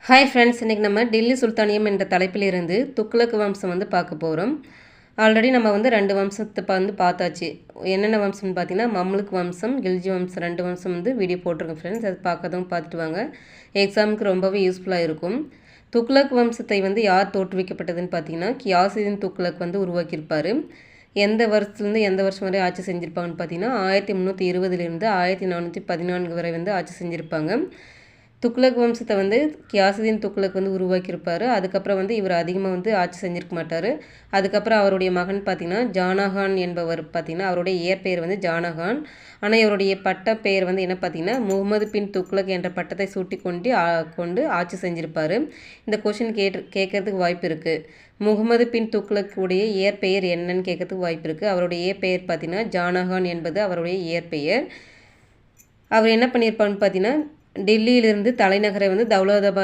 Hi friends, இன்றைக்கி நம்ம டில்லி சுல்தானியம் என்ற தலைப்பிலிருந்து துக்ளக் வம்சம் பார்க்க போகிறோம். ஆல்ரெடி நம்ம 2 வம்சத்தை பார்த்தாச்சு. என்னென்ன வம்சம்னு பார்த்தீங்கன்னா மம்லுக் வம்சம், கில்ஜி வம்சம் 2 வம்சம் வீடியோ போட்டிருக்கோம் ஃப்ரெண்ட்ஸ். அது பார்க்காதவங்க பார்த்துட்டு வாங்க. எக்ஸாமுக்கு ரொம்பவே யூஸ்ஃபுல்லாக இருக்கும். துக்ளக் வம்சத்தை யார் தோற்றுவிக்கப்பட்டதுன்னு பார்த்தீங்கன்னா கியாசுதீன் துக்ளக் உருவாக்கியிருப்பார். எந்த வருஷத்துலேருந்து எந்த வருஷம் வரை ஆட்சி செஞ்சுருப்பாங்கன்னு பார்த்தீங்கன்னா 1320 1414 வரை ஆட்சி செஞ்சுருப்பாங்க. துக்ளக் வம்சத்தை கியாசுதீன் துக்ளக் உருவாக்கியிருப்பார். அதுக்கப்புறம் இவர் அதிகமாக ஆட்சி செஞ்சிருக்க மாட்டார். அதுக்கப்புறம் அவருடைய மகன் பார்த்திங்கன்னா ஜானகான் என்பவர் பார்த்திங்கன்னா அவருடைய இயற்பெயர் ஜானகான். ஆனால் இவருடைய பட்ட பெயர் என்ன பார்த்திங்கன்னா முகமது பின் துக்ளக் என்ற பட்டத்தை சூட்டி கொண்டு ஆட்சி செஞ்சிருப்பார். இந்த கொஷின் கேட்கறதுக்கு வாய்ப்பு இருக்குது. முகமது பின் துக்ளக் உடைய இயற்பெயர் என்னன்னு கேட்கறதுக்கு வாய்ப்பு இருக்குது. அவருடைய இயற்பெயர் பார்த்திங்கன்னா ஜானகான் என்பது அவருடைய இயற்பெயர். அவர் என்ன பண்ணியிருப்பாருன்னு பார்த்தீங்கன்னா டெல்லியிலிருந்து தலைநகரை தௌலதாபாத்